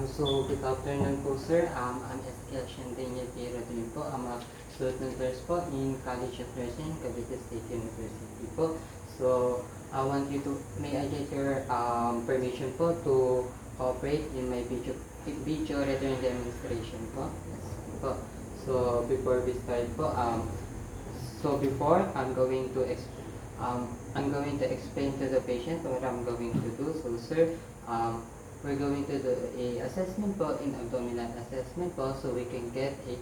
So good afternoon po sir. I'm Ezekiel Daniel Piero din po. I'm a student nurse po in College of Nursing, Cavite State University po. So I want you to, may I get your permission po to cooperate in my video rendering demonstration po? Yes po. So before we start po, before I'm going to explain to the patient what I'm going to do. So sir, we're going to do a assessment po, in abdominal assessment po, so we can get a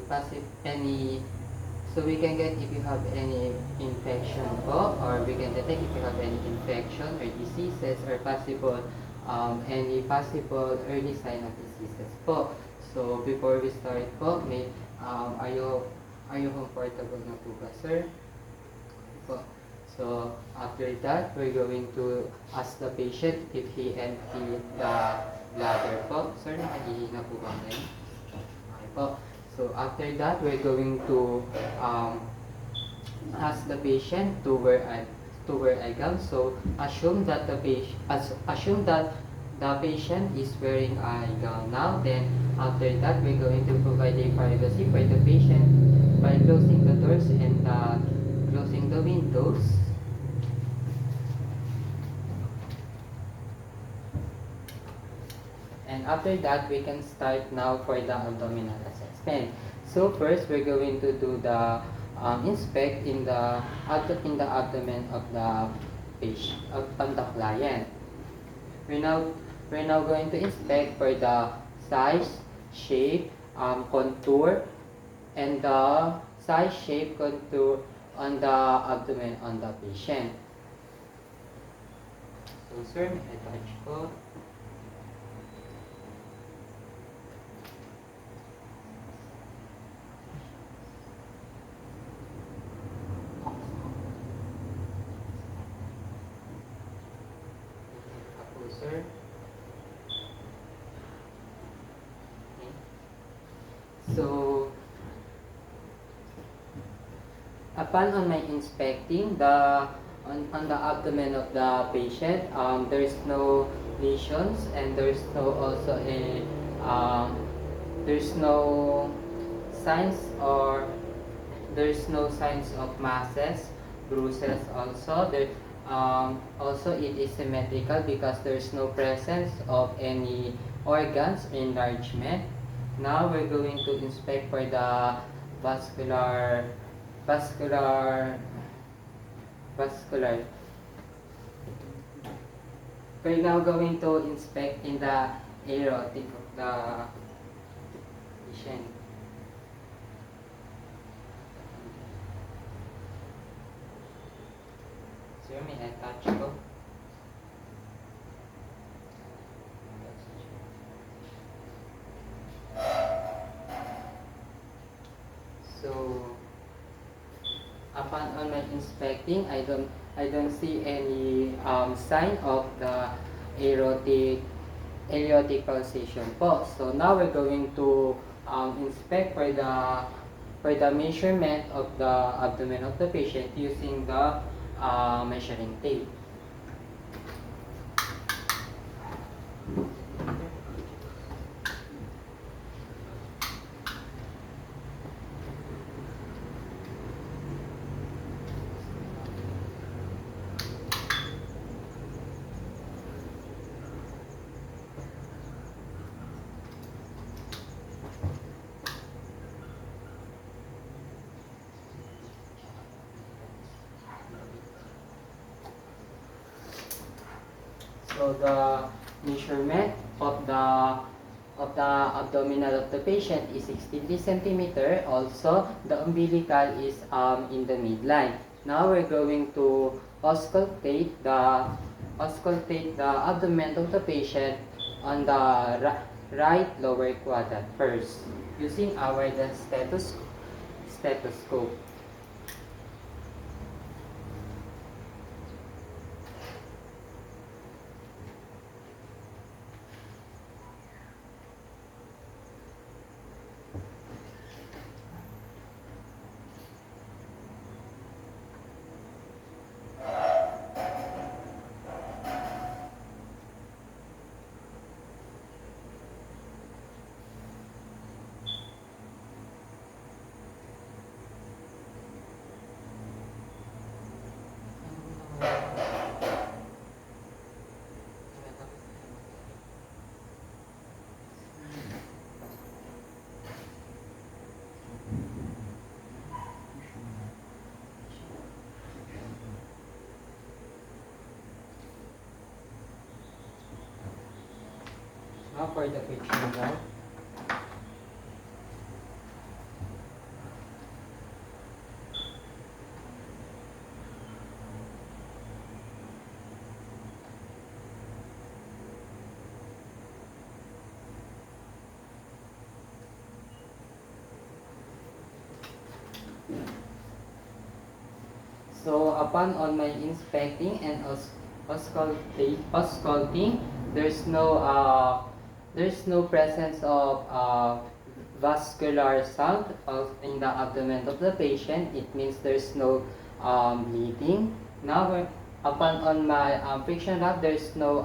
passive any so we can get if you have any infection po, or we can detect if you have any infection or diseases, or possible any possible early sign of diseases po. So before we start po, are you comfortable na po ba sir po? So after that, we're going to ask the patient if he emptied the bladder po. Sir, nakahihina po ba ngayon? Okay po. So after that, we're going to ask the patient to wear a gown. So assume that the patient is wearing a gown now. Then after that, we're going to provide a privacy for the patient by closing the doors and closing the windows. And after that, we can start now for the abdominal assessment. So first, we're going to do the inspect in the abdomen of the patient, of the client. We're now going to inspect for the size, shape, contour, and the size, shape, contour on the abdomen on the patient. So sir, may I touch po? Sir. Okay. So, upon on my inspecting on the abdomen of the patient, there is no lesions, and there's no signs of masses, bruises also. Also, it is symmetrical because there's no presence of any organs enlargement. Now we're going to inspect for the vascular. We're now going to inspect in the aortic of the patient. Sir, may I touch ko? So, upon on my inspecting, I don't see any sign of the aortic pulsation po. So now we're going to inspect for the measurement of the abdomen of the patient using the measuring tape. So the measurement of the abdominal of the patient is 63 centimeter. Also, the umbilical is in the midline. Now we're going to auscultate the abdomen of the patient on the right lower quadrant first, using our stethoscope. Now for the picture now. So upon on my inspecting and ausculting, there's no presence of vascular sound in the abdomen of the patient. It means there's no bleeding. Now upon on my friction lab, there's no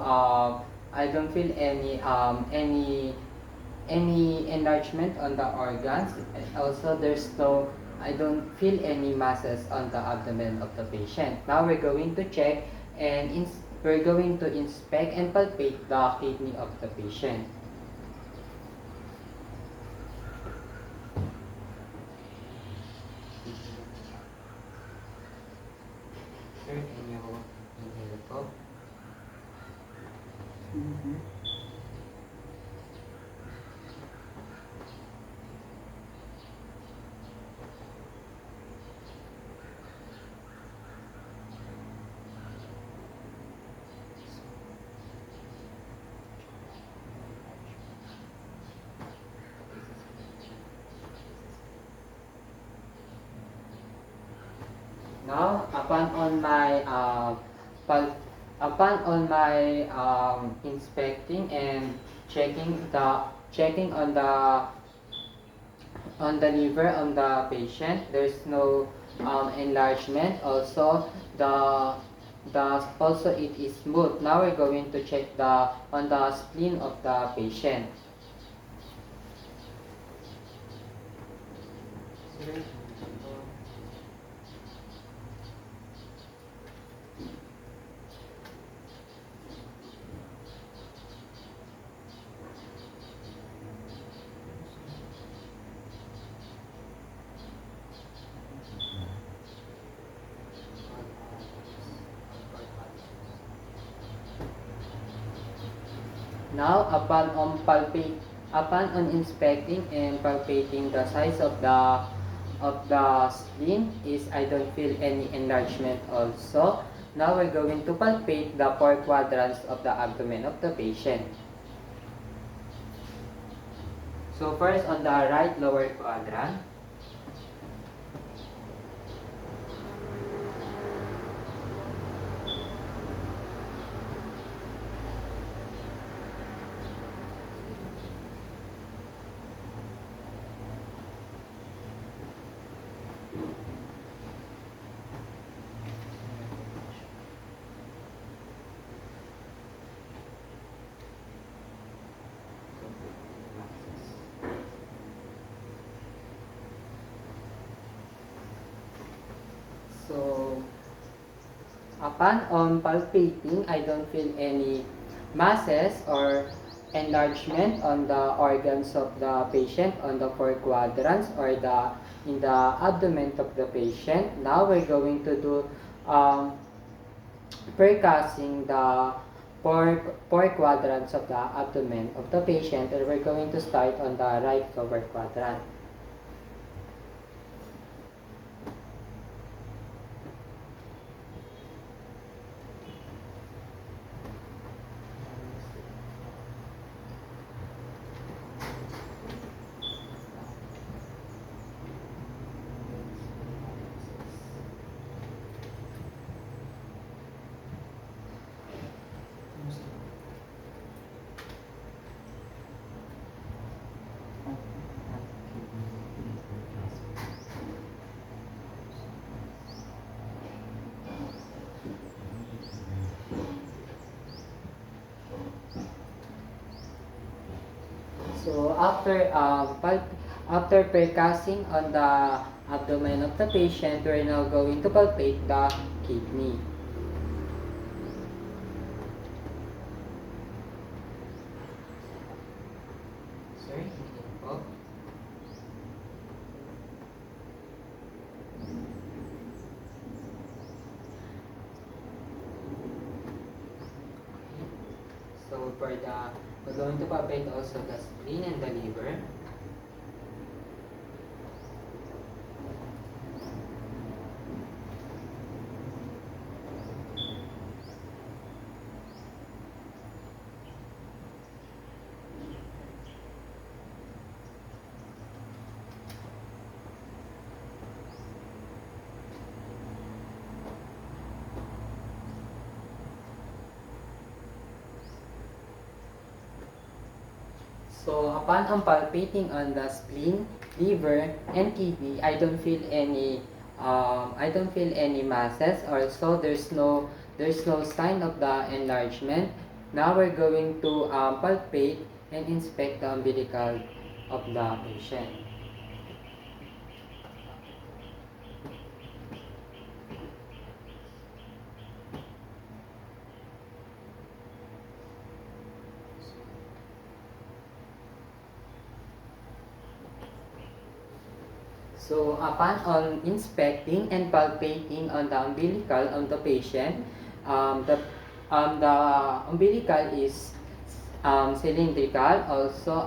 I don't feel any enlargement on the organs. Also, I don't feel any masses on the abdomen of the patient. Now we're going to check and we're going to inspect and palpate the kidney of the patient. Sir, can you inhale po? Now, upon on my inspecting and checking on the liver on the patient, there's no enlargement. Also, also it is smooth. Now we're going to check on the spleen of the patient. Now, upon on inspecting and palpating the size of the spleen is I don't feel any enlargement also. Now we're going to palpate the 4 quadrants of the abdomen of the patient. So first on the right lower quadrant. So, upon on palpating, I don't feel any masses or enlargement on the organs of the patient on the 4 quadrants or in the abdomen of the patient. Now we're going to do percussing the four quadrants of the abdomen of the patient, and we're going to start on the right lower quadrant. So after percussing on the abdomen of the patient, we're now going to palpate the kidney. Sorry, po. So We're going to palpate also the spleen and the liver. So upon palpating on the spleen, liver, and kidney, I don't feel any masses. Also, there's no sign of the enlargement. Now we're going to palpate and inspect the umbilical of the patient. So upon on inspecting and palpating on the umbilical of the patient, the umbilical is cylindrical. Also,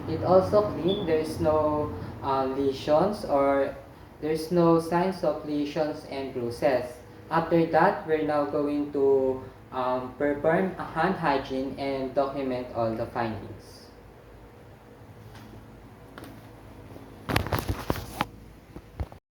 it also clean. There's no lesions or there's no signs of lesions and bruises. After that, we're now going to perform a hand hygiene and document all the findings.